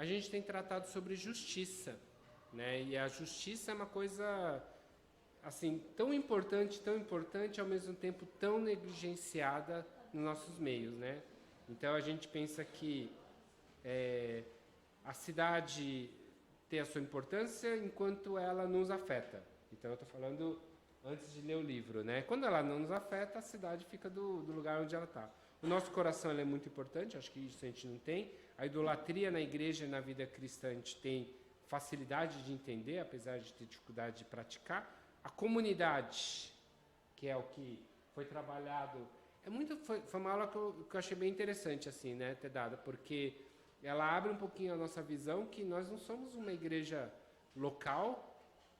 a gente tem tratado sobre justiça, né? E a justiça é uma coisa assim tão importante, ao mesmo tempo tão negligenciada nos nossos meios, né? Então a gente pensa que a cidade tem a sua importância enquanto ela nos afeta. Então eu estou falando antes de ler o livro, né? Quando ela não nos afeta, a cidade fica do lugar onde ela está. O nosso coração ele é muito importante, acho que isso a gente não tem. A idolatria na igreja e na vida cristã a gente tem facilidade de entender, apesar de ter dificuldade de praticar. A comunidade, que é o que foi trabalhado, foi uma aula que eu achei bem interessante assim, né, ter dado, porque ela abre um pouquinho a nossa visão que nós não somos uma igreja local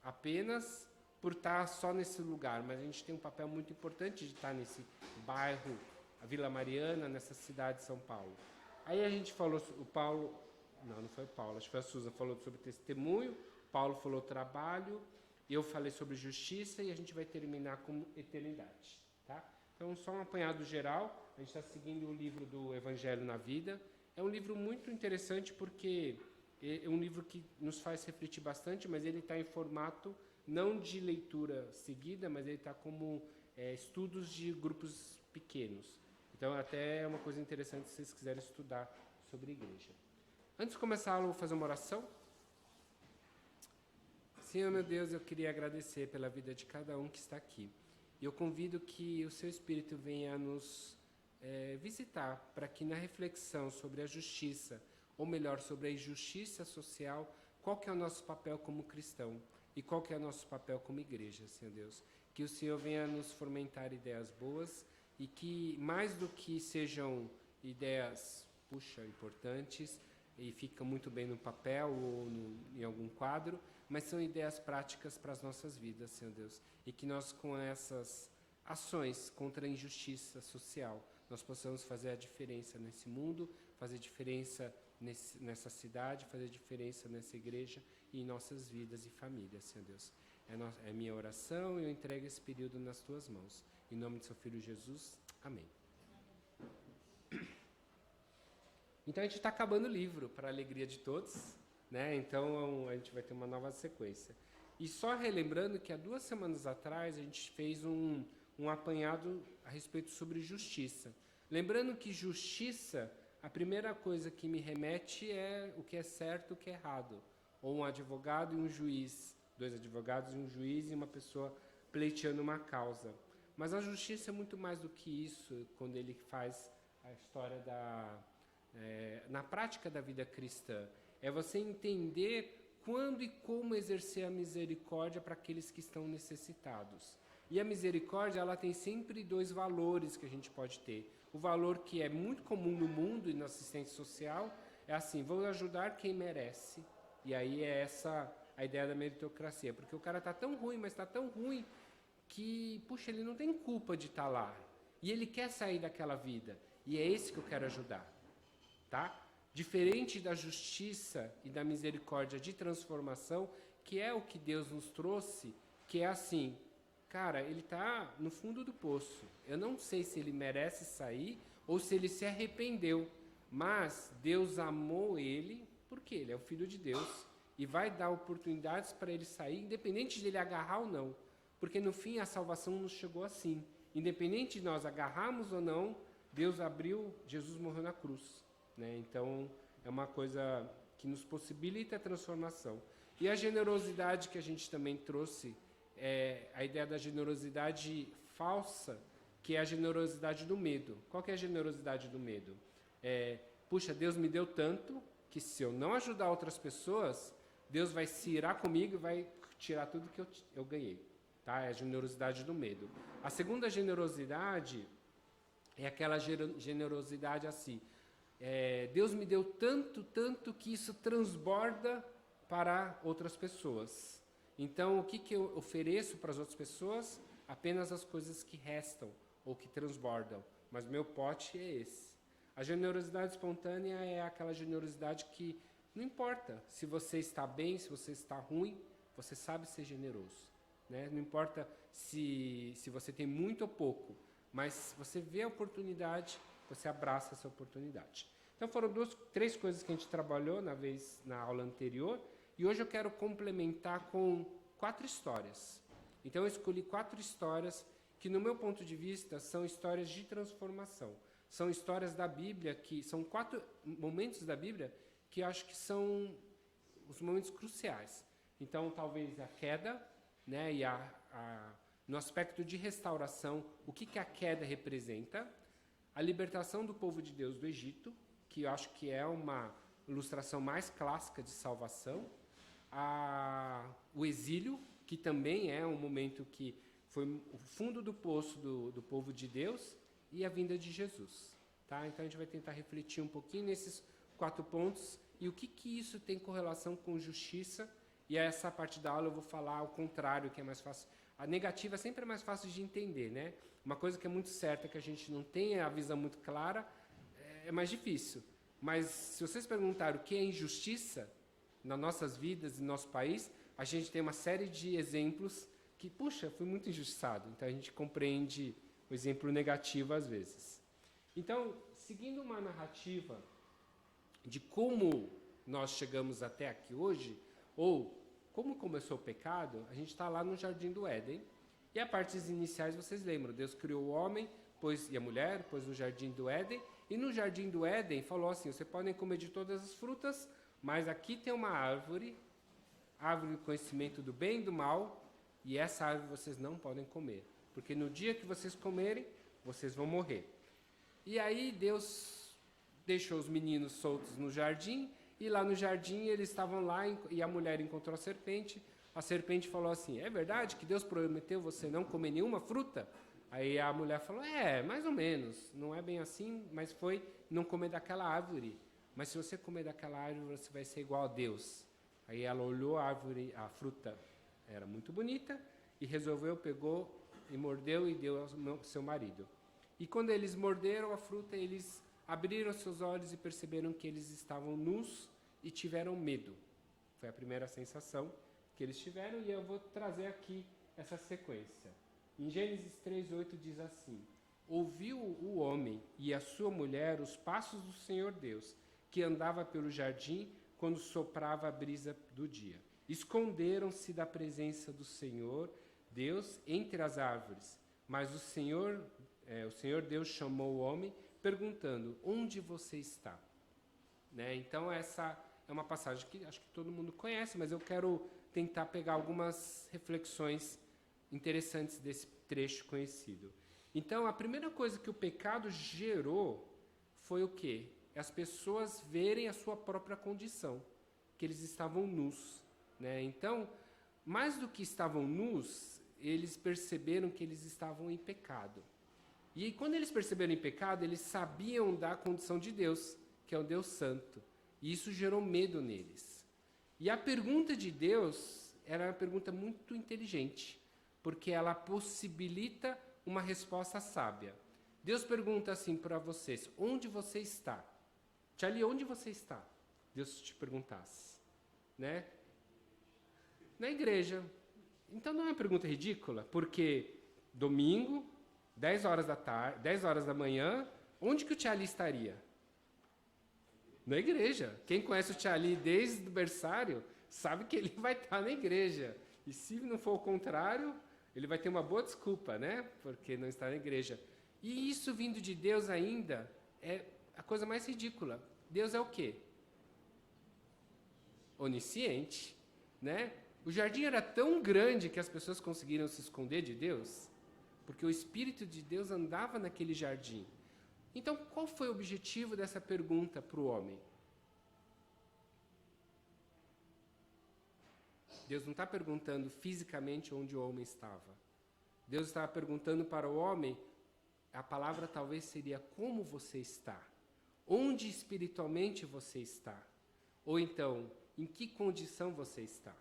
apenas por estar só nesse lugar, mas a gente tem um papel muito importante de estar nesse bairro, a Vila Mariana, nessa cidade de São Paulo. Aí a gente falou, o Paulo, não foi o Paulo, acho que foi a Susan, falou sobre testemunho, o Paulo falou trabalho, eu falei sobre justiça e a gente vai terminar com eternidade, tá? Então, só um apanhado geral, a gente está seguindo o livro do Evangelho na Vida. É um livro muito interessante porque é um livro que nos faz refletir bastante, mas ele está em formato não de leitura seguida, mas ele está como estudos de grupos pequenos. Então, até é uma coisa interessante se vocês quiserem estudar sobre a igreja. Antes de começar a aula, eu vou fazer uma oração. Senhor, meu Deus, eu queria agradecer pela vida de cada um que está aqui. E eu convido que o seu Espírito venha nos visitar, para que na reflexão sobre a justiça, ou melhor, sobre a injustiça social, qual que é o nosso papel como cristão e qual que é o nosso papel como igreja, Senhor Deus. Que o Senhor venha nos fomentar ideias boas e que, mais do que sejam ideias, importantes, e ficam muito bem no papel ou em algum quadro, mas são ideias práticas para as nossas vidas, Senhor Deus. E que nós, com essas ações contra a injustiça social, nós possamos fazer a diferença nesse mundo, fazer diferença nessa cidade, fazer diferença nessa igreja e em nossas vidas e famílias, Senhor Deus. É minha oração e eu entrego esse período nas tuas mãos. Em nome de seu Filho Jesus, amém. Então a gente está acabando o livro, para a alegria de todos, né? Então a gente vai ter uma nova sequência. E só relembrando que há 2 semanas atrás a gente fez um apanhado a respeito sobre justiça. Lembrando que justiça, a primeira coisa que me remete é o que é certo e o que é errado. Ou um advogado e um juiz, 2 advogados e um juiz e uma pessoa pleiteando uma causa. Mas a justiça é muito mais do que isso, quando ele faz a história na prática da vida cristã. É você entender quando e como exercer a misericórdia para aqueles que estão necessitados. E a misericórdia, ela tem sempre 2 valores que a gente pode ter. O valor que é muito comum no mundo e na assistência social é assim, vou ajudar quem merece. E aí é essa a ideia da meritocracia. Porque o cara está tão ruim, mas está tão ruim que, ele não tem culpa de estar lá. E ele quer sair daquela vida. E é esse que eu quero ajudar. Tá? Diferente da justiça e da misericórdia de transformação, que é o que Deus nos trouxe, que é assim, cara, ele está no fundo do poço. Eu não sei se ele merece sair ou se ele se arrependeu, mas Deus amou ele porque ele é o Filho de Deus e vai dar oportunidades para ele sair, independente de ele agarrar ou não, porque no fim a salvação nos chegou assim. Independente de nós agarrarmos ou não, Deus abriu, Jesus morreu na cruz. Né? Então, é uma coisa que nos possibilita a transformação. E a generosidade que a gente também trouxe, a ideia da generosidade falsa, que é a generosidade do medo. Qual que é a generosidade do medo? Deus me deu tanto que se eu não ajudar outras pessoas, Deus vai se irar comigo e vai tirar tudo que eu ganhei. Tá? É a generosidade do medo. A segunda generosidade é aquela generosidade assim, Deus me deu tanto que isso transborda para outras pessoas. Então, o que eu ofereço para as outras pessoas? Apenas as coisas que restam ou que transbordam. Mas meu pote é esse. A generosidade espontânea é aquela generosidade que não importa se você está bem, se você está ruim, você sabe ser generoso. Né? Não importa se você tem muito ou pouco, mas você vê a oportunidade, você abraça essa oportunidade. Então foram três coisas que a gente trabalhou na aula anterior, e hoje eu quero complementar com 4 histórias. Então eu escolhi 4 histórias que, no meu ponto de vista, são histórias de transformação. São histórias da Bíblia, que são 4 momentos da Bíblia que eu acho que são os momentos cruciais. Então, talvez a queda, né, e no aspecto de restauração, o que a queda representa, a libertação do povo de Deus do Egito, que eu acho que é uma ilustração mais clássica de salvação, o exílio, que também é um momento que foi o fundo do poço do povo de Deus, e a vinda de Jesus. Tá? Então, a gente vai tentar refletir um pouquinho nesses 4 pontos e o que isso tem correlação com justiça. E essa parte da aula eu vou falar ao contrário, que é mais fácil. A negativa sempre é mais fácil de entender, né? Uma coisa que é muito certa, que a gente não tem a visão muito clara, é mais difícil. Mas se vocês perguntarem o que é injustiça nas nossas vidas e no nosso país, a gente tem uma série de exemplos que, puxa, fui muito injustiçado. Então a gente compreende o exemplo negativo às vezes. Então, seguindo uma narrativa de como nós chegamos até aqui hoje, ou como começou o pecado, a gente está lá no Jardim do Éden, e as partes iniciais vocês lembram, Deus criou o homem e a mulher, pôs no Jardim do Éden, e no Jardim do Éden falou assim, vocês podem comer de todas as frutas, mas aqui tem uma árvore do conhecimento do bem e do mal, e essa árvore vocês não podem comer, porque no dia que vocês comerem, vocês vão morrer. E aí Deus deixou os meninos soltos no jardim, e lá no jardim eles estavam lá e a mulher encontrou a serpente falou assim, é verdade que Deus prometeu você não comer nenhuma fruta? Aí a mulher falou, mais ou menos, não é bem assim, mas foi não comer daquela árvore. Mas se você comer daquela árvore, você vai ser igual a Deus. Aí ela olhou a árvore, a fruta era muito bonita, e pegou e mordeu e deu ao seu marido. E quando eles morderam a fruta, eles abriram seus olhos e perceberam que eles estavam nus e tiveram medo. Foi a primeira sensação que eles tiveram, e eu vou trazer aqui essa sequência. Em Gênesis 3:8 diz assim, ouviu o homem e a sua mulher os passos do Senhor Deus, que andava pelo jardim quando soprava a brisa do dia. Esconderam-se da presença do Senhor Deus entre as árvores, mas o Senhor Deus chamou o homem, perguntando, onde você está? Né? Então, essa é uma passagem que acho que todo mundo conhece, mas eu quero tentar pegar algumas reflexões interessantes desse trecho conhecido. Então, a primeira coisa que o pecado gerou foi o quê? As pessoas verem a sua própria condição, que eles estavam nus. Né? Então, mais do que estavam nus, eles perceberam que eles estavam em pecado. E quando eles perceberam em pecado, eles sabiam da condição de Deus, que é o Deus Santo. E isso gerou medo neles. E a pergunta de Deus era uma pergunta muito inteligente, porque ela possibilita uma resposta sábia. Deus pergunta assim para vocês, onde você está? Tchali, onde você está? Deus te perguntasse. Né? Na igreja. Então não é uma pergunta ridícula, porque domingo, 10 horas da manhã, onde que o Tchali estaria? Na igreja. Quem conhece o Tchali desde o berçário sabe que ele vai estar na igreja. E se não for o contrário, ele vai ter uma boa desculpa, né? Porque não está na igreja. E isso vindo de Deus ainda é a coisa mais ridícula. Deus é o quê? Onisciente, né? O jardim era tão grande que as pessoas conseguiram se esconder de Deus, porque o Espírito de Deus andava naquele jardim. Então, qual foi o objetivo dessa pergunta para o homem? Deus não está perguntando fisicamente onde o homem estava. Deus estava perguntando para o homem, a palavra talvez seria como você está, onde espiritualmente você está, ou então, em que condição você está.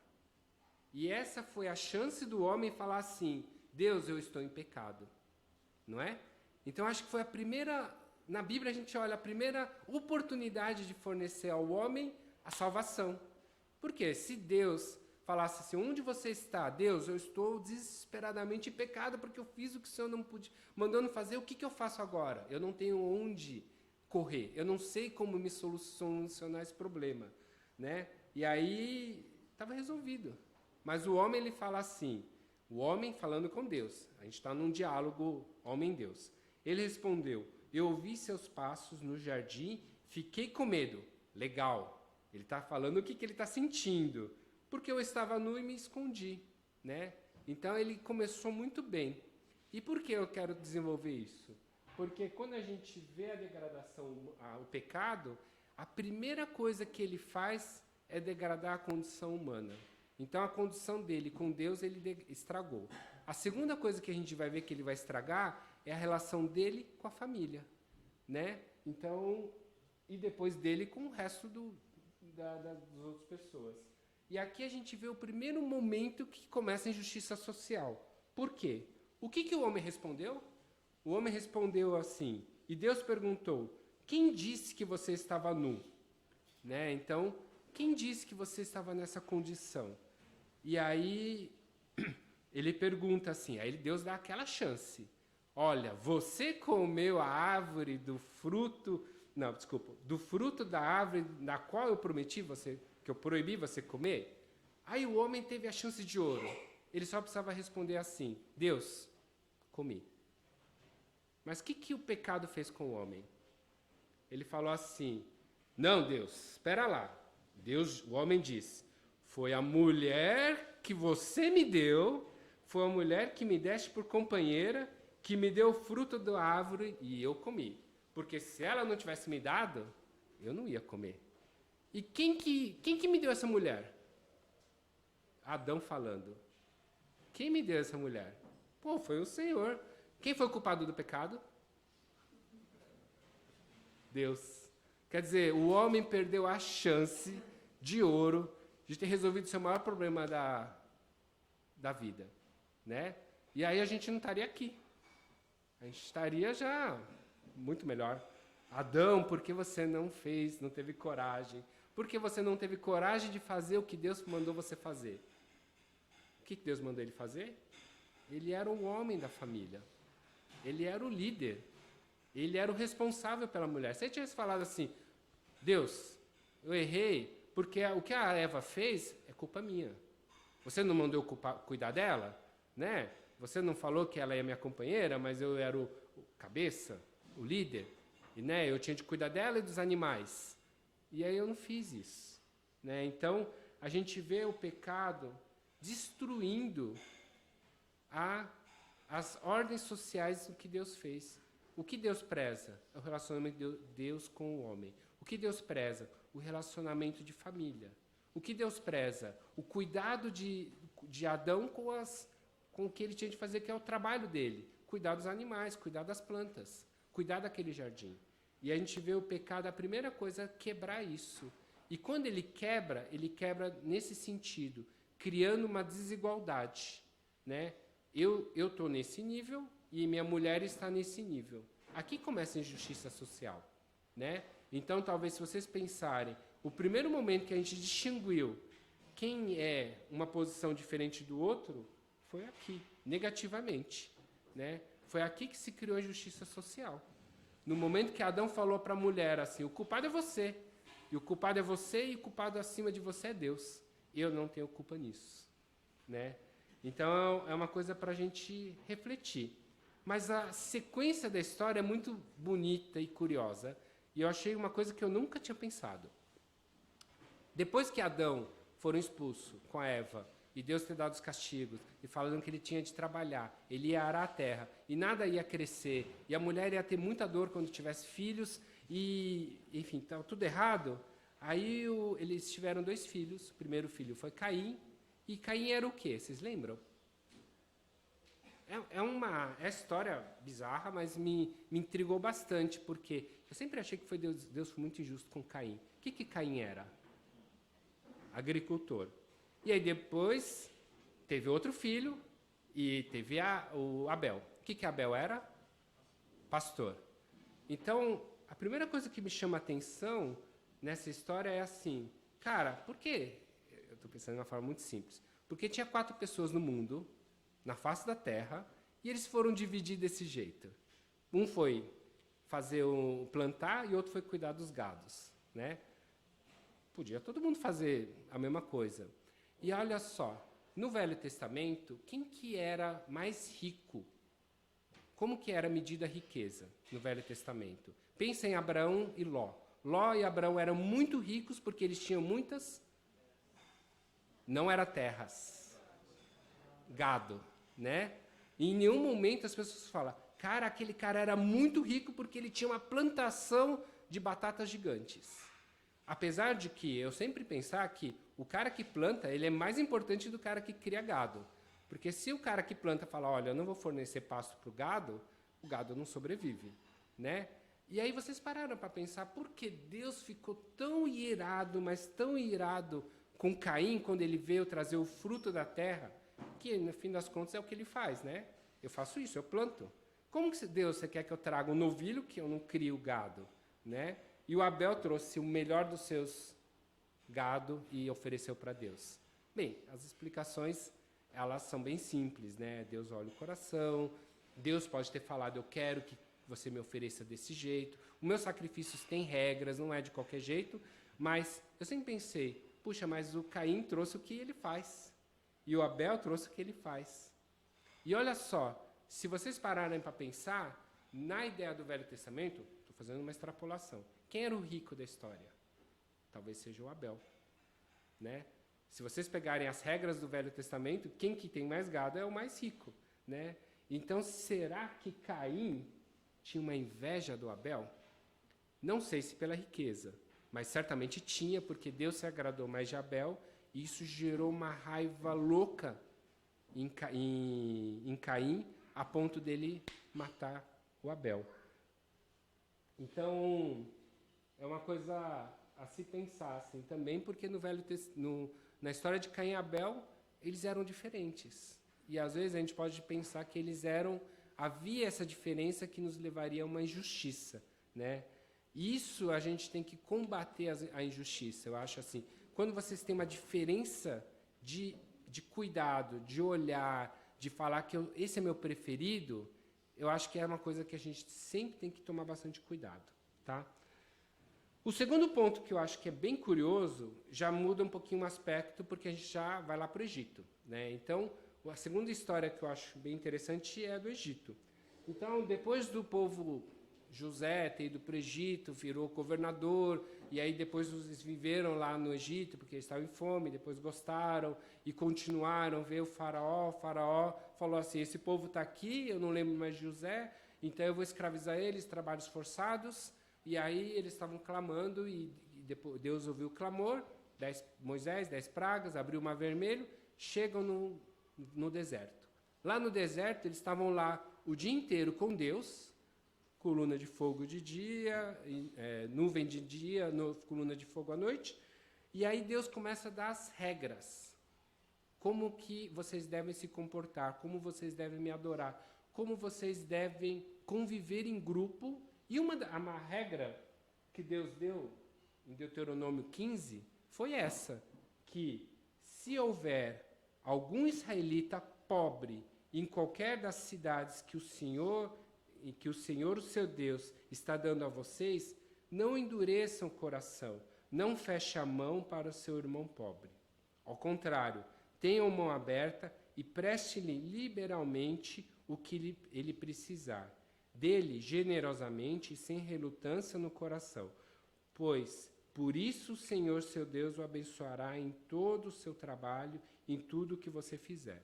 E essa foi a chance do homem falar assim, Deus, eu estou em pecado. Não é? Então, acho que foi a primeira, na Bíblia a gente olha a primeira oportunidade de fornecer ao homem a salvação. Por quê? Se Deus falasse assim, onde você está? Deus, eu estou desesperadamente em pecado porque eu fiz o que o Senhor não mandou não fazer, o que eu faço agora? Eu não tenho onde correr, eu não sei como me solucionar esse problema, né? E aí estava resolvido. Mas o homem, ele fala assim, o homem falando com Deus, a gente está num diálogo homem-Deus. Ele respondeu, eu ouvi seus passos no jardim, fiquei com medo. Legal, ele está falando o que ele está sentindo, porque eu estava nu e me escondi, né? Então ele começou muito bem. E por que eu quero desenvolver isso? Porque quando a gente vê a degradação, o pecado, a primeira coisa que ele faz é degradar a condição humana. Então a condição dele com Deus ele estragou. A segunda coisa que a gente vai ver que ele vai estragar é a relação dele com a família, né? Então, e depois dele com o resto das outras pessoas. E aqui a gente vê o primeiro momento que começa a injustiça social. Por quê? O que o homem respondeu? O homem respondeu assim, e Deus perguntou, quem disse que você estava nu? Né? Então, quem disse que você estava nessa condição? E aí, ele pergunta assim, aí Deus dá aquela chance. Olha, você comeu a árvore do fruto... Não, desculpa. Do fruto da árvore na qual eu prometi você, que eu proibi você comer? Aí o homem teve a chance de ouro. Ele só precisava responder assim, Deus, comi. Mas o que o pecado fez com o homem? Ele falou assim, não, Deus, espera lá. Deus, o homem disse, foi a mulher que você me deu, foi a mulher que me deste por companheira, que me deu o fruto da árvore e eu comi. Porque se ela não tivesse me dado, eu não ia comer. E quem que me deu essa mulher? Adão falando. Quem me deu essa mulher? Pô, foi o Senhor. Quem foi o culpado do pecado? Deus. Quer dizer, o homem perdeu a chance de ouro de ter resolvido o seu maior problema da vida, né? E aí a gente não estaria aqui. A gente estaria já muito melhor. Adão, por que você não fez, não teve coragem? Por que você não teve coragem de fazer o que Deus mandou você fazer? O que Deus mandou ele fazer? Ele era o homem da família. Ele era o líder. Ele era o responsável pela mulher. Se ele tivesse falado assim, Deus, eu errei, porque o que a Eva fez é culpa minha. Você não mandou eu cuidar dela? Né? Você não falou que ela é minha companheira, mas eu era o cabeça, o líder. E né, eu tinha de cuidar dela e dos animais. E aí eu não fiz isso. Né? Então, a gente vê o pecado destruindo as ordens sociais do que Deus fez. O que Deus preza? É o relacionamento de Deus com o homem. O que Deus preza? O relacionamento de família. O que Deus preza? O cuidado de Adão com o que ele tinha de fazer, que é o trabalho dele. Cuidar dos animais, cuidar das plantas, cuidar daquele jardim. E a gente vê o pecado, a primeira coisa é quebrar isso. E quando ele quebra nesse sentido, criando uma desigualdade. Né? Eu estou nesse nível e minha mulher está nesse nível. Aqui começa a injustiça social. Né? Então, talvez, se vocês pensarem, o primeiro momento que a gente distinguiu quem é uma posição diferente do outro, foi aqui, negativamente. Né? Foi aqui que se criou a injustiça social. No momento que Adão falou para a mulher assim, o culpado é você, e o culpado é você, e o culpado acima de você é Deus. Eu não tenho culpa nisso. Né? Então, é uma coisa para a gente refletir. Mas a sequência da história é muito bonita e curiosa, e eu achei uma coisa que eu nunca tinha pensado. Depois que Adão foram expulsos com a Eva, e Deus ter dado os castigos, e falando que ele tinha de trabalhar, ele ia arar a terra, e nada ia crescer, e a mulher ia ter muita dor quando tivesse filhos, e, enfim, estava tudo errado. Aí eles tiveram 2 filhos, o primeiro filho foi Caim, e Caim era o quê? Vocês lembram? É uma história bizarra, mas me intrigou bastante, porque eu sempre achei que Deus foi muito injusto com Caim. O que Caim era? Agricultor. E aí depois teve outro filho e teve o Abel. O que Abel era? Pastor. Então, a primeira coisa que me chama a atenção nessa história é assim, cara, por quê? Eu estou pensando de uma forma muito simples. Porque tinha 4 pessoas no mundo, na face da terra, e eles foram dividir desse jeito. Um foi plantar e outro foi cuidar dos gados, né? Podia todo mundo fazer a mesma coisa. E olha só, no Velho Testamento, quem que era mais rico? Como que era medida a riqueza no Velho Testamento? Pensa em Abraão e Ló. Ló e Abraão eram muito ricos porque eles tinham muitas... Não era terras. Gado, né? E em nenhum momento as pessoas falam, cara, aquele cara era muito rico porque ele tinha uma plantação de batatas gigantes. Apesar de que eu sempre pensar que o cara que planta, ele é mais importante do cara que cria gado. Porque se o cara que planta falar, olha, eu não vou fornecer pasto para o gado não sobrevive, né? E aí vocês pararam para pensar por que Deus ficou tão irado, mas tão irado com Caim quando ele veio trazer o fruto da terra, que no fim das contas é o que ele faz, né? Eu faço isso, eu planto. Como que Deus, você quer que eu traga um novilho que eu não crio gado, né? E o Abel trouxe o melhor dos seus gado e ofereceu para Deus. Bem, as explicações, elas são bem simples, né? Deus olha o coração, Deus pode ter falado, eu quero que você me ofereça desse jeito. Os meus sacrifícios têm regras, não é de qualquer jeito, mas eu sempre pensei, puxa, mas o Caim trouxe o que ele faz. E o Abel trouxe o que ele faz. E olha só, se vocês pararem para pensar, na ideia do Velho Testamento, estou fazendo uma extrapolação, quem era o rico da história? Talvez seja o Abel, né? Se vocês pegarem as regras do Velho Testamento, quem que tem mais gado é o mais rico, né? Então, será que Caim tinha uma inveja do Abel? Não sei se pela riqueza, mas certamente tinha, porque Deus se agradou mais de Abel, e isso gerou uma raiva louca em Caim, a ponto dele matar o Abel. Então, é uma coisa a se pensar assim, também, porque na história de Caim e Abel, eles eram diferentes. E às vezes a gente pode pensar que havia essa diferença que nos levaria a uma injustiça, né? Isso a gente tem que combater a injustiça. Eu acho assim, quando vocês têm uma diferença de cuidado, de olhar, de falar que esse é meu preferido, eu acho que é uma coisa que a gente sempre tem que tomar bastante cuidado, tá? O segundo ponto que eu acho que é bem curioso, já muda um pouquinho o aspecto, porque a gente já vai lá para o Egito, né? Então, a segunda história que eu acho bem interessante é a do Egito. Então, depois do povo José ter ido para o Egito, virou governador, e aí depois eles viveram lá no Egito, porque eles estavam em fome, depois gostaram, e continuaram, veio o faraó falou assim, esse povo está aqui, eu não lembro mais de José, então eu vou escravizar eles, trabalhos forçados, e aí eles estavam clamando, e depois Deus ouviu o clamor, Moisés, 10 pragas, abriu o mar vermelho, chegam no deserto. Lá no deserto, eles estavam lá o dia inteiro com Deus, coluna de fogo de dia, nuvem de dia, coluna de fogo à noite, e aí Deus começa a dar as regras. Como que vocês devem se comportar, como vocês devem me adorar, como vocês devem conviver em grupo. E uma regra que Deus deu em Deuteronômio 15 foi essa, que se houver algum israelita pobre em qualquer das cidades que o Senhor, o seu Deus, está dando a vocês, não endureçam o coração, não feche a mão para o seu irmão pobre. Ao contrário, tenham mão aberta e preste-lhe liberalmente o que ele precisar. Dele generosamente e sem relutância no coração, pois por isso o Senhor seu Deus o abençoará em todo o seu trabalho, em tudo o que você fizer.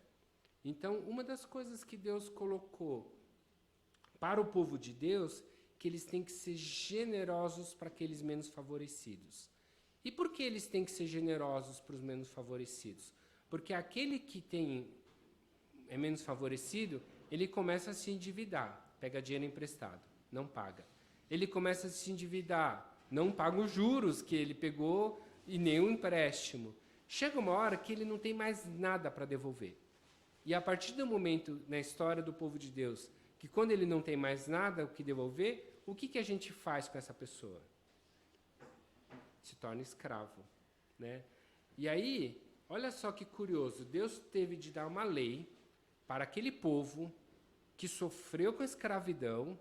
Então, uma das coisas que Deus colocou para o povo de Deus, que eles têm que ser generosos para aqueles menos favorecidos. E por que eles têm que ser generosos para os menos favorecidos? Porque aquele que é menos favorecido, ele começa a se endividar, pega dinheiro emprestado, não paga. Ele começa a se endividar, não paga os juros que ele pegou e nem o empréstimo. Chega uma hora que ele não tem mais nada para devolver. E a partir do momento na história do povo de Deus, que quando ele não tem mais nada o que devolver, o que a gente faz com essa pessoa? Se torna escravo, né? E aí, olha só que curioso, Deus teve de dar uma lei para aquele povo que sofreu com a escravidão,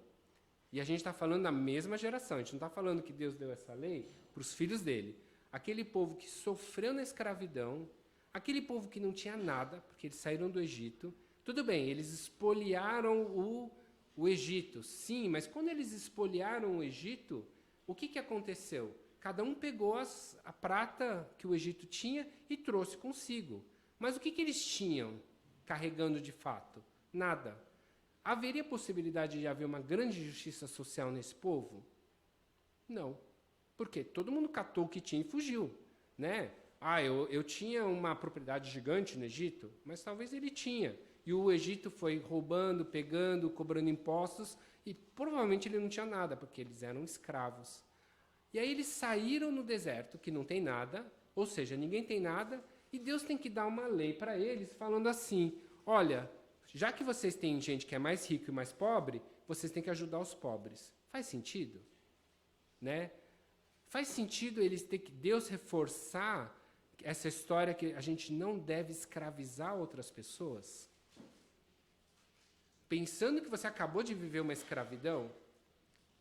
E a gente está falando da mesma geração. A gente não está falando que Deus deu essa lei para os filhos dele. Aquele povo que sofreu na escravidão, aquele povo que não tinha nada, porque eles saíram do Egito. Tudo bem, eles espoliaram o Egito, sim, mas quando eles espoliaram o Egito, o que aconteceu? Cada um pegou a prata que o Egito tinha e trouxe consigo. Mas o que eles tinham carregando de fato? Nada. Haveria possibilidade de haver uma grande justiça social nesse povo? Não. Por quê? Todo mundo catou o que tinha e fugiu, né? Eu tinha uma propriedade gigante no Egito, mas talvez ele tinha. E o Egito foi roubando, pegando, cobrando impostos, e provavelmente ele não tinha nada, porque eles eram escravos. E aí eles saíram no deserto, que não tem nada, ou seja, ninguém tem nada, e Deus tem que dar uma lei para eles, falando assim, olha, já que vocês têm gente que é mais rico e mais pobre, vocês têm que ajudar os pobres. Faz sentido? Né? Faz sentido eles ter que Deus reforçar essa história que a gente não deve escravizar outras pessoas? Pensando que você acabou de viver uma escravidão,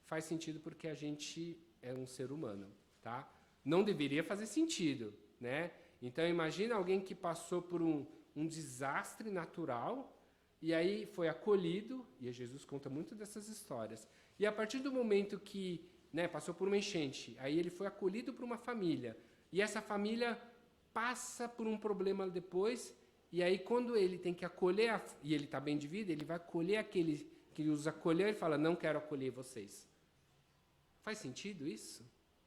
faz sentido porque a gente é um ser humano, tá? Não deveria fazer sentido, né? Então imagina alguém que passou por um desastre natural e aí foi acolhido, e Jesus conta muito dessas histórias. E a partir do momento que, né, passou por uma enchente, aí ele foi acolhido por uma família, e essa família passa por um problema depois, e aí quando ele tem que acolher, e ele está bem de vida, ele vai acolher aquele que os acolheu e fala, não quero acolher vocês. Faz sentido isso?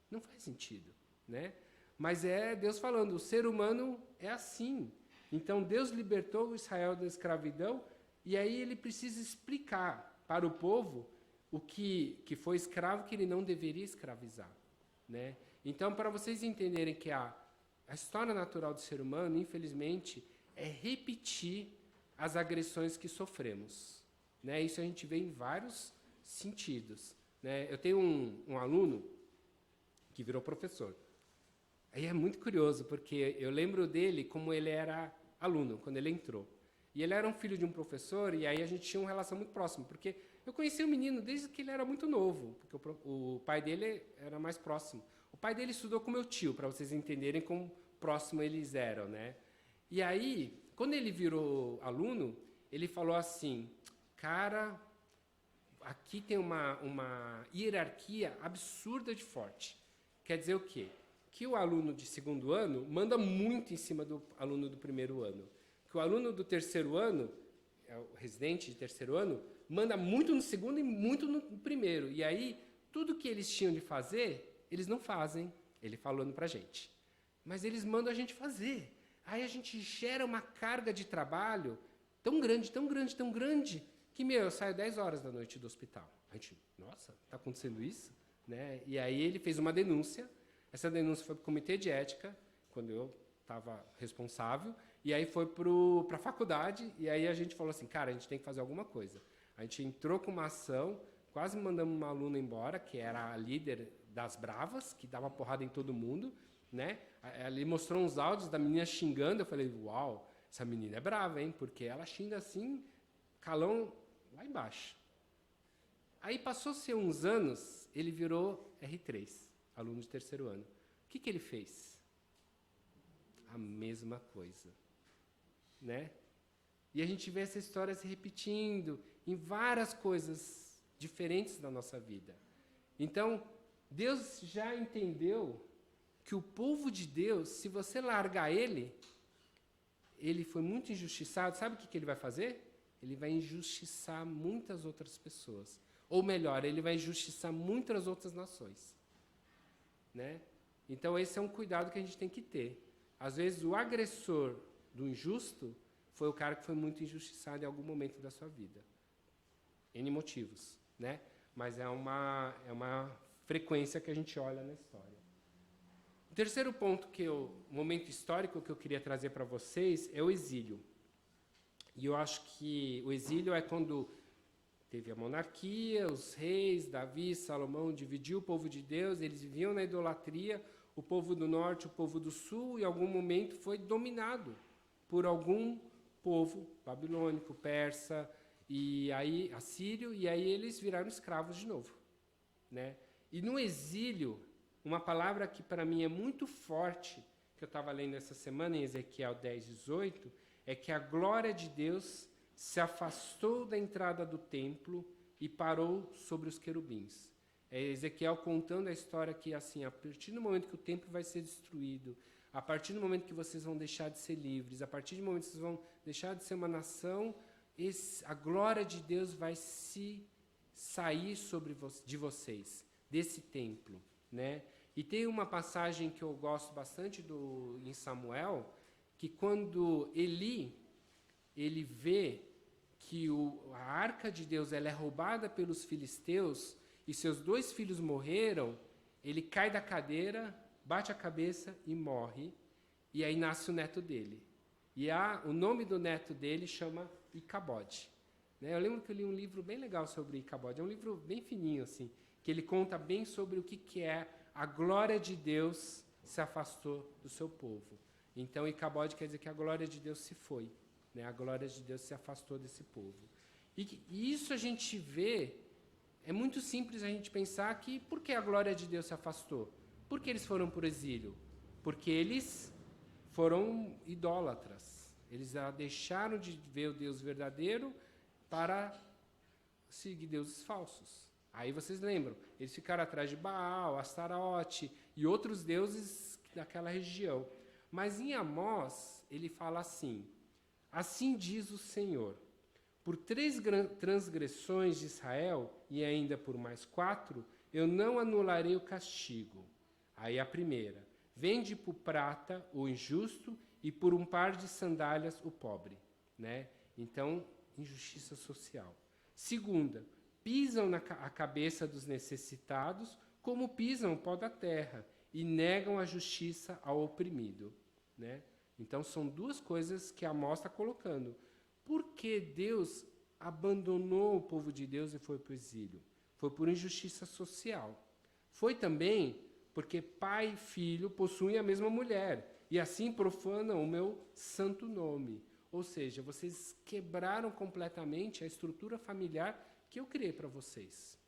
Não faz sentido, né? Mas é Deus falando, o ser humano é assim. Então Deus libertou o Israel da escravidão, e aí ele precisa explicar para o povo o que foi escravo que ele não deveria escravizar, né? Então, para vocês entenderem que a história natural do ser humano, infelizmente, é repetir as agressões que sofremos, né? Isso a gente vê em vários sentidos, né? Eu tenho um aluno que virou professor. Aí é muito curioso, porque eu lembro dele como ele era aluno, quando ele entrou. E ele era um filho de um professor, e aí a gente tinha uma relação muito próxima, porque eu conheci o menino desde que ele era muito novo, porque o pai dele era mais próximo. O pai dele estudou com meu tio, para vocês entenderem como próximo eles eram, né? E aí, quando ele virou aluno, ele falou assim, cara, aqui tem uma hierarquia absurda de forte. Quer dizer o quê? Que o aluno de segundo ano manda muito em cima do aluno do primeiro ano. Que o aluno do terceiro ano, o residente de terceiro ano, manda muito no segundo e muito no primeiro. E aí, tudo que eles tinham de fazer, eles não fazem. Ele falando pra gente. Mas eles mandam a gente fazer. Aí a gente gera uma carga de trabalho tão grande, tão grande, tão grande, que, eu saio 10 horas da noite do hospital. A gente, nossa, está acontecendo isso? Né? E aí ele fez uma denúncia. Essa denúncia foi para o comitê de ética, quando eu estava responsável, e aí foi para a faculdade, e aí a gente falou assim, cara, a gente tem que fazer alguma coisa. A gente entrou com uma ação, quase mandamos uma aluna embora, que era a líder das bravas, que dava porrada em todo mundo, né? Ele mostrou uns áudios da menina xingando, eu falei, uau, essa menina é brava, hein? Porque ela xinga assim, calão lá embaixo. Aí passou-se uns anos, ele virou R3, aluno de terceiro ano. O que ele fez? A mesma coisa, né? E a gente vê essa história se repetindo em várias coisas diferentes da nossa vida. Então, Deus já entendeu que o povo de Deus, se você largar ele foi muito injustiçado, sabe o que ele vai fazer? Ele vai injustiçar muitas outras pessoas. Ou melhor, ele vai injustiçar muitas outras nações, né? Então, esse é um cuidado que a gente tem que ter. Às vezes, o agressor do injusto foi o cara que foi muito injustiçado em algum momento da sua vida. N motivos, né? Mas é uma frequência que a gente olha na história. O terceiro ponto, momento histórico que eu queria trazer para vocês é o exílio. E eu acho que o exílio é quando teve a monarquia, os reis, Davi, Salomão, dividiu o povo de Deus, eles viviam na idolatria, o povo do norte, o povo do sul, em algum momento foi dominado por algum povo babilônico, persa, e aí assírio, e aí eles viraram escravos de novo, né? E no exílio, uma palavra que para mim é muito forte, que eu estava lendo essa semana em Ezequiel 10:18, é que a glória de Deus se afastou da entrada do templo e parou sobre os querubins. É Ezequiel contando a história que, assim, a partir do momento que o templo vai ser destruído, a partir do momento que vocês vão deixar de ser livres, a partir do momento que vocês vão deixar de ser uma nação, a glória de Deus vai se sair de vocês, desse templo, né? E tem uma passagem que eu gosto bastante em Samuel, que quando ele vê que a arca de Deus ela é roubada pelos filisteus e seus 2 filhos morreram, ele cai da cadeira, bate a cabeça e morre, e aí nasce o neto dele. E o nome do neto dele chama Icabode. Né? Eu lembro que eu li um livro bem legal sobre Icabode, é um livro bem fininho, assim, que ele conta bem sobre o que é a glória de Deus se afastou do seu povo. Então, Icabode quer dizer que a glória de Deus se foi. Né? A glória de Deus se afastou desse povo. E isso a gente vê, é muito simples a gente pensar que por que a glória de Deus se afastou? Por que eles foram para o exílio? Porque eles foram idólatras. Eles deixaram de ver o Deus verdadeiro para seguir deuses falsos. Aí vocês lembram, eles ficaram atrás de Baal, Astarote e outros deuses daquela região. Mas em Amós, ele fala assim: assim diz o Senhor, por 3 transgressões de Israel, e ainda por mais 4, eu não anularei o castigo. Aí a primeira, vende por prata o injusto e por um par de sandálias o pobre. Né? Então, injustiça social. Segunda, pisam a cabeça dos necessitados como pisam o pó da terra e negam a justiça ao oprimido. Né? Então, são 2 coisas que Amós está colocando. Por que Deus abandonou o povo de Deus e foi para o exílio? Foi por injustiça social. Foi também porque pai e filho possuem a mesma mulher e assim profanam o meu santo nome. Ou seja, vocês quebraram completamente a estrutura familiar que eu criei para vocês.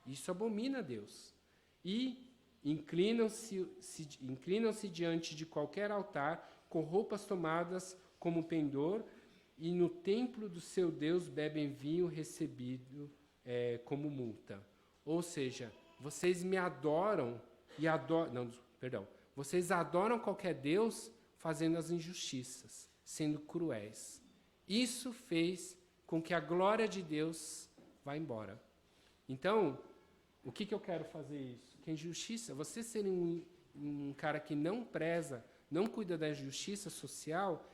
Isso abomina a Deus. E inclinam-se diante de qualquer altar com roupas tomadas como pendor, e no templo do seu Deus bebem vinho recebido como multa. Ou seja, vocês me adoram e vocês adoram qualquer Deus fazendo as injustiças, sendo cruéis. Isso fez com que a glória de Deus vá embora. Então, o que eu quero fazer isso? Que a injustiça, você ser um cara que não preza, não cuida da justiça social,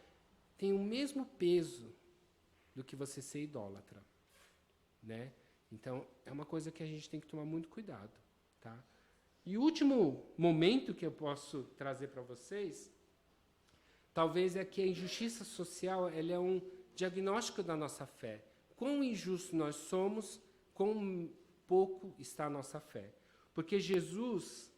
tem o mesmo peso do que você ser idólatra, né? Então, é uma coisa que a gente tem que tomar muito cuidado, tá? E o último momento que eu posso trazer para vocês, talvez é que a injustiça social, ela é um diagnóstico da nossa fé. Quão injusto nós somos, quão pouco está a nossa fé. Porque Jesus,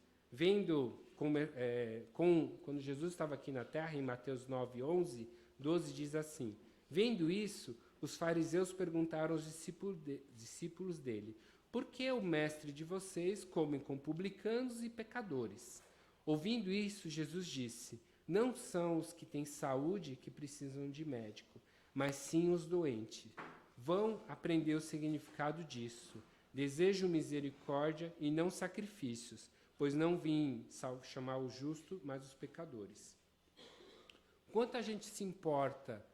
quando Jesus estava aqui na terra, em Mateus 9:11-12, diz assim: vendo isso, os fariseus perguntaram aos discípulos dele: por que o mestre de vocês come com publicanos e pecadores? Ouvindo isso, Jesus disse: não são os que têm saúde que precisam de médico, mas sim os doentes. Vão aprender o significado disso. Desejo misericórdia e não sacrifícios, pois não vim chamar o justo, mas os pecadores. Quanto a gente se importa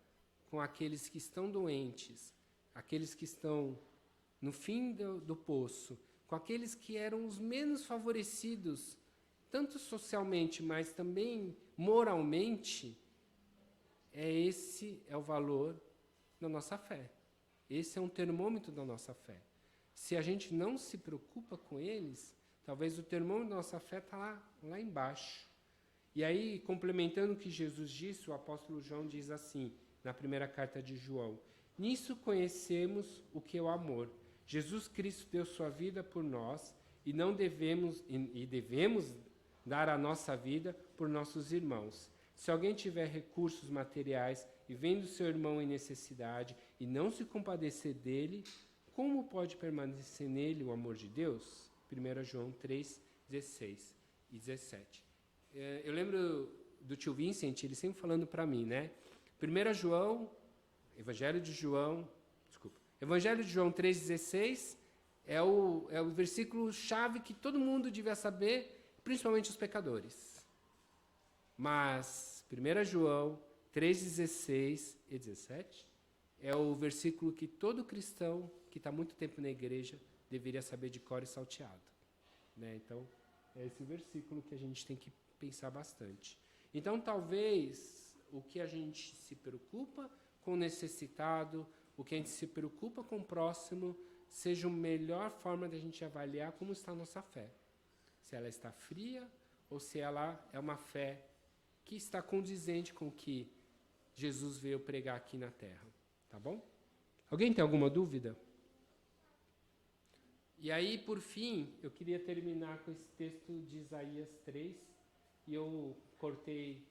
com aqueles que estão doentes, aqueles que estão no fim do poço, com aqueles que eram os menos favorecidos, tanto socialmente, mas também moralmente, esse é o valor da nossa fé. Esse é um termômetro da nossa fé. Se a gente não se preocupa com eles, talvez o termômetro da nossa fé está lá embaixo. E aí, complementando o que Jesus disse, o apóstolo João diz assim, na primeira carta de João: nisso conhecemos o que é o amor. Jesus Cristo deu sua vida por nós e devemos dar a nossa vida por nossos irmãos. Se alguém tiver recursos materiais e vendo seu irmão em necessidade e não se compadecer dele, como pode permanecer nele o amor de Deus? 1 João 3, 16 e 17. Eu lembro do tio Vincent, ele sempre falando para mim, né? 1 João, Evangelho de João 3,16 é o versículo chave que todo mundo devia saber, principalmente os pecadores. Mas 1 João 3,16 e 17 é o versículo que todo cristão que está muito tempo na igreja deveria saber de cor e salteado. Né? Então, é esse versículo que a gente tem que pensar bastante. Então, talvez o que a gente se preocupa com o necessitado, o que a gente se preocupa com o próximo, seja a melhor forma de a gente avaliar como está a nossa fé. Se ela está fria ou se ela é uma fé que está condizente com o que Jesus veio pregar aqui na Terra. Tá bom? Alguém tem alguma dúvida? E aí, por fim, eu queria terminar com esse texto de Isaías 3, e eu cortei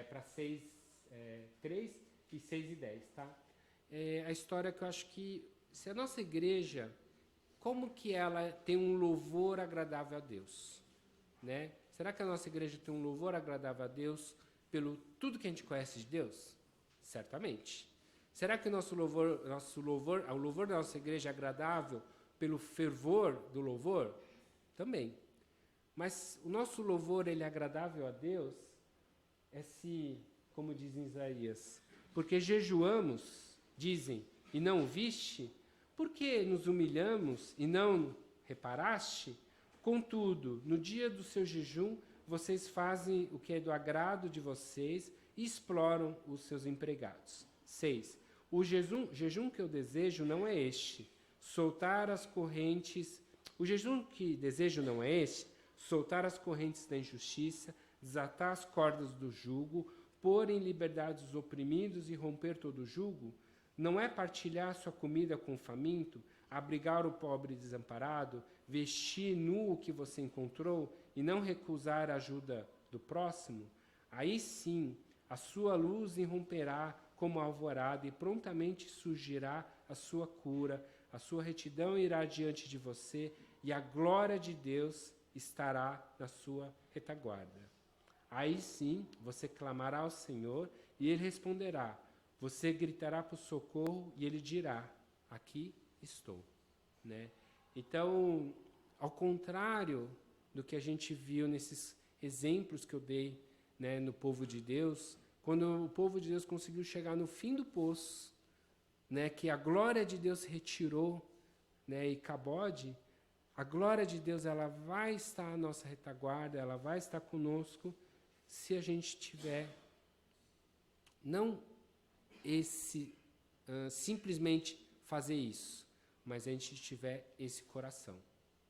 para 3 e 6 e 10, tá? A história que eu acho que, se a nossa igreja, como que ela tem um louvor agradável a Deus? Né? Será que a nossa igreja tem um louvor agradável a Deus pelo tudo que a gente conhece de Deus? Certamente. Será que o louvor da nossa igreja é agradável pelo fervor do louvor? Também. Mas o nosso louvor, ele é agradável a Deus? Se, como diz em Isaías, porque jejuamos, dizem, e não viste? Porque nos humilhamos e não reparaste? Contudo, no dia do seu jejum, vocês fazem o que é do agrado de vocês e exploram os seus empregados. 6. O jejum que eu desejo não é este, soltar as correntes. O jejum que desejo não é este, soltar as correntes da injustiça, desatar as cordas do jugo, pôr em liberdade os oprimidos e romper todo o jugo? Não é partilhar sua comida com o faminto, abrigar o pobre desamparado, vestir nu o que você encontrou e não recusar a ajuda do próximo? Aí sim, a sua luz irromperá como a alvorada e prontamente surgirá a sua cura, a sua retidão irá diante de você e a glória de Deus estará na sua retaguarda. Aí sim, você clamará ao Senhor e Ele responderá. Você gritará por socorro e Ele dirá, aqui estou. Né? Então, ao contrário do que a gente viu nesses exemplos que eu dei, né, no povo de Deus, quando o povo de Deus conseguiu chegar no fim do poço, né, que a glória de Deus se retirou, né, e Cabode, a glória de Deus ela vai estar à nossa retaguarda, ela vai estar conosco, se a gente tiver não simplesmente fazer isso, mas a gente tiver esse coração.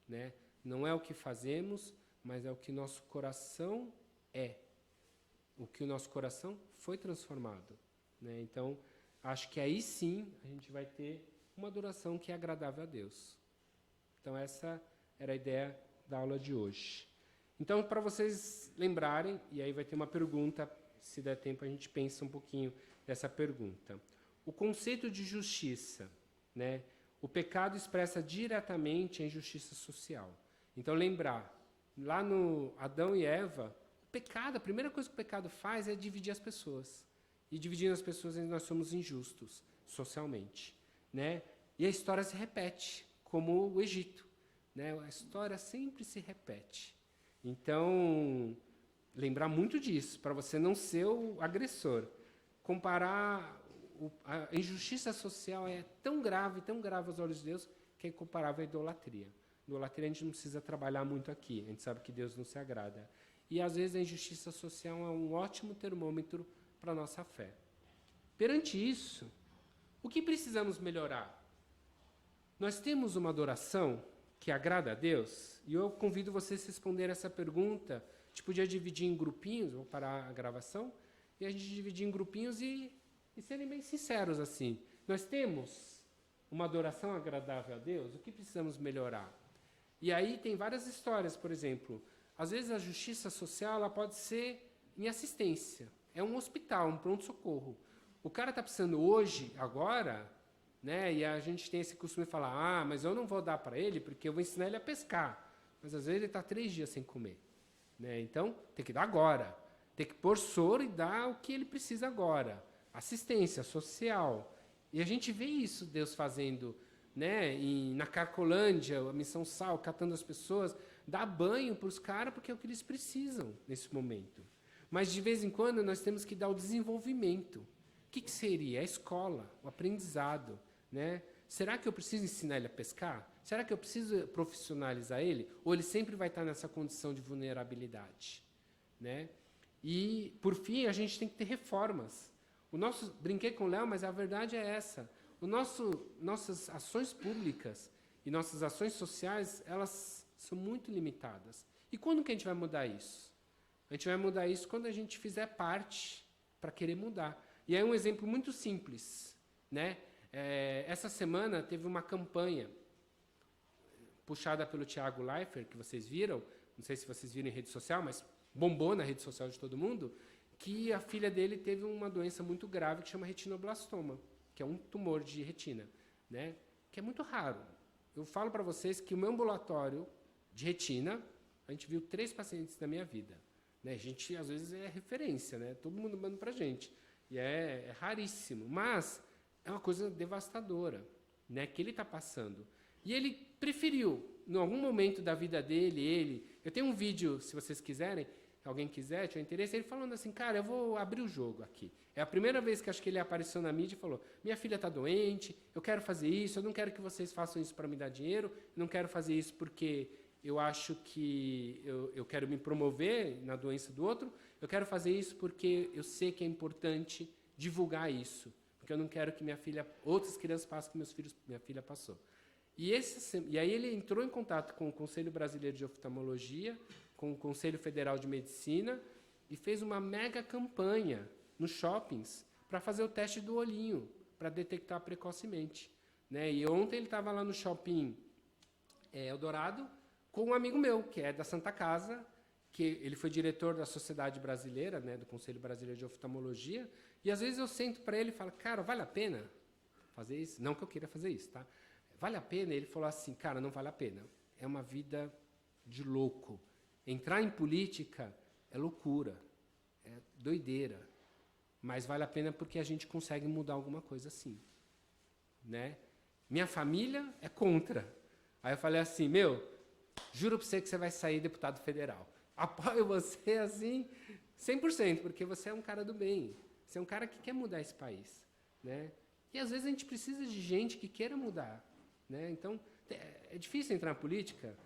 Né? Não é o que fazemos, mas é o que nosso coração é. O que o nosso coração foi transformado. Né? Então, acho que aí sim a gente vai ter uma adoração que é agradável a Deus. Então, essa era a ideia da aula de hoje. Então, para vocês lembrarem, e aí vai ter uma pergunta, se der tempo a gente pensa um pouquinho dessa pergunta. O conceito de justiça, né? O pecado expressa diretamente a injustiça social. Então, lembrar, lá no Adão e Eva, a primeira coisa que o pecado faz é dividir as pessoas. E dividindo as pessoas, nós somos injustos socialmente. Né? E a história se repete, como o Egito. Né? A história sempre se repete. Então, lembrar muito disso, para você não ser o agressor. Comparar, a injustiça social é tão grave aos olhos de Deus, que é comparável à idolatria. Idolatria a gente não precisa trabalhar muito aqui, a gente sabe que Deus não se agrada. E, às vezes, a injustiça social é um ótimo termômetro para a nossa fé. Perante isso, o que precisamos melhorar? Nós temos uma adoração que agrada a Deus? E eu convido vocês a responder essa pergunta. A gente podia dividir em grupinhos, vou parar a gravação, e a gente dividir em grupinhos e serem bem sinceros assim. Nós temos uma adoração agradável a Deus? O que precisamos melhorar? E aí tem várias histórias, por exemplo. Às vezes a justiça social ela pode ser em assistência. é um hospital, um pronto-socorro. O cara está precisando hoje, agora, né? E a gente tem esse costume de falar, mas eu não vou dar para ele porque eu vou ensinar ele a pescar. Mas às vezes ele está 3 dias sem comer. Né? Então, tem que dar agora. Tem que pôr soro e dar o que ele precisa agora. Assistência social. E a gente vê isso Deus fazendo, né? Na Cracolândia, a Missão Sal, catando as pessoas, dá banho para os caras porque é o que eles precisam nesse momento. Mas, de vez em quando, nós temos que dar o desenvolvimento. O que seria? A escola, o aprendizado. Né? Será que eu preciso ensinar ele a pescar? Será que eu preciso profissionalizar ele? Ou ele sempre vai estar nessa condição de vulnerabilidade? Né? E, por fim, a gente tem que ter reformas. Brinquei com o Léo, mas a verdade é essa. Nossas ações públicas e nossas ações sociais, elas são muito limitadas. E quando que a gente vai mudar isso? A gente vai mudar isso quando a gente fizer parte para querer mudar. E aí um exemplo muito simples. Né? Essa semana teve uma campanha puxada pelo Thiago Leifert, que vocês viram, não sei se vocês viram em rede social, mas bombou na rede social de todo mundo, que a filha dele teve uma doença muito grave que chama retinoblastoma, que é um tumor de retina, né? Que é muito raro. Eu falo para vocês que o meu ambulatório de retina, a gente viu 3 pacientes na minha vida. Né? A gente, às vezes, é referência, né? Todo mundo manda para a gente. E é raríssimo, mas é uma coisa devastadora, né? Que ele está passando. E ele preferiu, em algum momento da vida dele, eu tenho um vídeo, se vocês quiserem, se alguém quiser, tiver interesse, ele falando assim, cara, eu vou abrir o jogo aqui. É a primeira vez que acho que ele apareceu na mídia e falou, minha filha está doente, eu quero fazer isso, eu não quero que vocês façam isso para me dar dinheiro, não quero fazer isso porque eu acho que eu quero me promover na doença do outro, eu quero fazer isso porque eu sei que é importante divulgar isso, porque eu não quero que outras crianças passem o que minha filha passou. E aí ele entrou em contato com o Conselho Brasileiro de Oftalmologia, com o Conselho Federal de Medicina, e fez uma mega campanha nos shoppings para fazer o teste do olhinho, para detectar precocemente. Né? E ontem ele estava lá no shopping Eldorado com um amigo meu, que é da Santa Casa, que ele foi diretor da Sociedade Brasileira, né, do Conselho Brasileiro de Oftalmologia, e às vezes eu sento para ele e falo, cara, vale a pena fazer isso? Não que eu queira fazer isso, tá? Vale a pena? Ele falou assim, cara, não vale a pena. É uma vida de louco. Entrar em política é loucura, é doideira. Mas vale a pena porque a gente consegue mudar alguma coisa assim. Né? Minha família é contra. Aí eu falei assim, juro para você que você vai sair deputado federal. Apoio você assim, 100%, porque você é um cara do bem. Você é um cara que quer mudar esse país. Né? E às vezes a gente precisa de gente que queira mudar. Né? Então, é difícil entrar na política,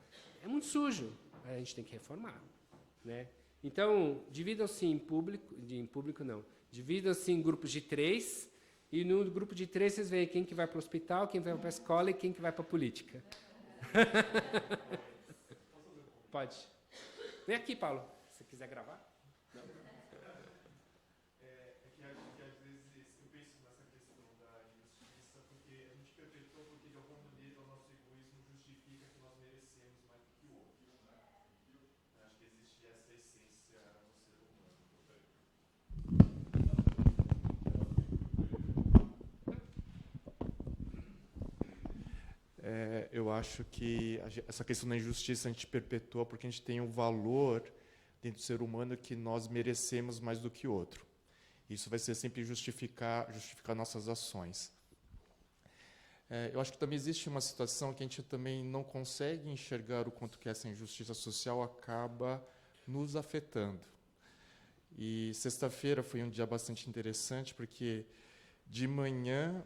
é muito sujo, a gente tem que reformar. Né? Então, dividam-se em público não, dividam-se em grupos de 3, e no grupo de 3 vocês veem quem que vai para o hospital, quem vai para a escola e quem que vai para a política. Pode. Vem aqui, Paulo, se você quiser gravar. Não. Eu acho que essa questão da injustiça a gente perpetua porque a gente tem um valor dentro do ser humano que nós merecemos mais do que outro. Isso vai ser sempre justificar nossas ações. Eu acho que também existe uma situação que a gente também não consegue enxergar o quanto que essa injustiça social acaba nos afetando. E sexta-feira foi um dia bastante interessante, porque de manhã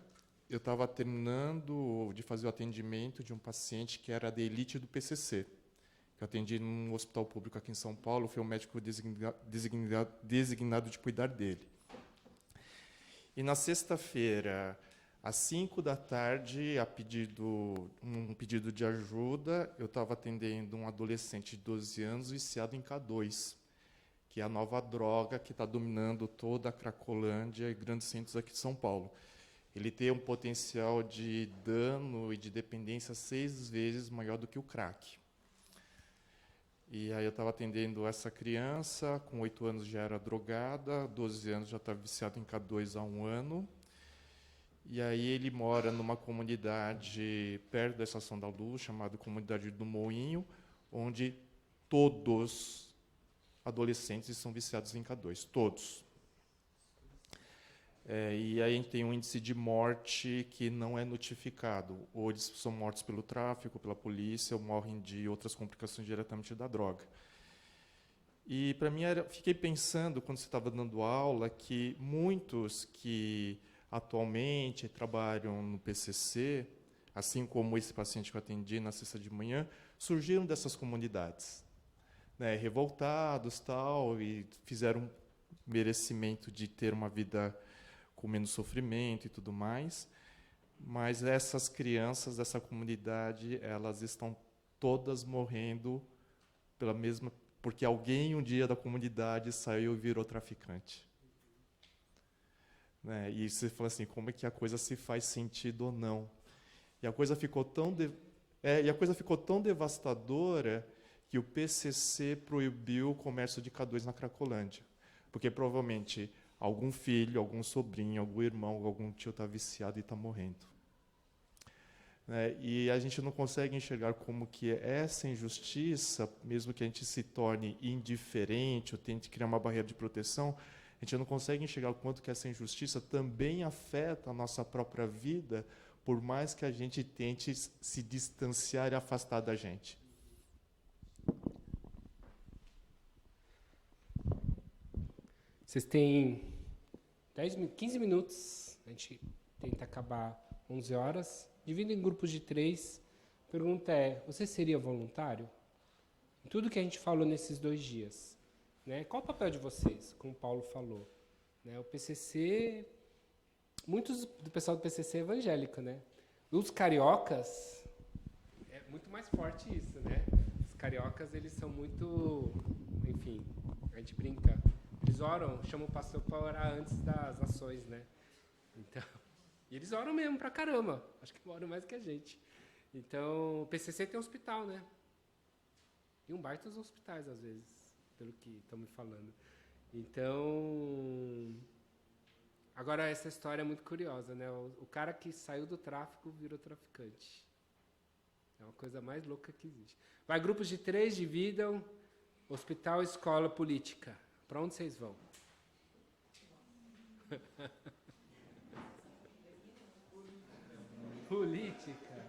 eu estava terminando de fazer o atendimento de um paciente que era da elite do PCC, que eu atendi num hospital público aqui em São Paulo, foi o médico designado de cuidar dele. E na sexta-feira, às 17h, um pedido de ajuda, eu estava atendendo um adolescente de 12 anos viciado em K2, que é a nova droga que está dominando toda a Cracolândia e grandes centros aqui de São Paulo. Ele tem um potencial de dano e de dependência 6 vezes maior do que o crack. E aí eu estava atendendo essa criança, com 8 anos já era drogada, 12 anos já estava viciado em K2 há 1 ano. E aí ele mora numa comunidade perto da Estação da Luz, chamada Comunidade do Moinho, onde todos adolescentes são viciados em K2, todos. E aí a gente tem um índice de morte que não é notificado. Ou eles são mortos pelo tráfico, pela polícia, ou morrem de outras complicações diretamente da droga. E, para mim, fiquei pensando, quando você estava dando aula, que muitos que atualmente trabalham no PCC, assim como esse paciente que eu atendi na sexta de manhã, surgiram dessas comunidades, né, revoltados, tal, e fizeram um merecimento de ter uma vida com menos sofrimento e tudo mais, mas essas crianças dessa comunidade, elas estão todas morrendo porque alguém um dia da comunidade saiu e virou traficante. Né? E você fala assim, como é que a coisa se faz sentido ou não? E a coisa ficou tão devastadora que o PCC proibiu o comércio de K2 na Cracolândia, porque provavelmente algum filho, algum sobrinho, algum irmão, algum tio está viciado e está morrendo. E a gente não consegue enxergar como que essa injustiça, mesmo que a gente se torne indiferente ou tente criar uma barreira de proteção, a gente não consegue enxergar o quanto que essa injustiça também afeta a nossa própria vida, por mais que a gente tente se distanciar e afastar da gente. Vocês têm 15 minutos, a gente tenta acabar 11 horas, divide em grupos de 3. A pergunta é, você seria voluntário? Em tudo que a gente falou nesses 2 dias, né? Qual o papel de vocês, como o Paulo falou? Né? O PCC, muitos do pessoal do PCC é evangélico, né? Os cariocas, é muito mais forte isso, né? Os cariocas, eles são muito, enfim, a gente brinca. Eles oram, chamam o pastor para orar antes das ações, né? Então, e eles oram mesmo pra caramba. Acho que oram mais que a gente. Então, o PCC tem um hospital, né? E um baita dos hospitais, às vezes, pelo que estão me falando. Então, agora essa história é muito curiosa, né? O cara que saiu do tráfico virou traficante. É uma coisa mais louca que existe. Vai, grupos de 3 dividam, hospital, escola, política. Para onde vocês vão? Política.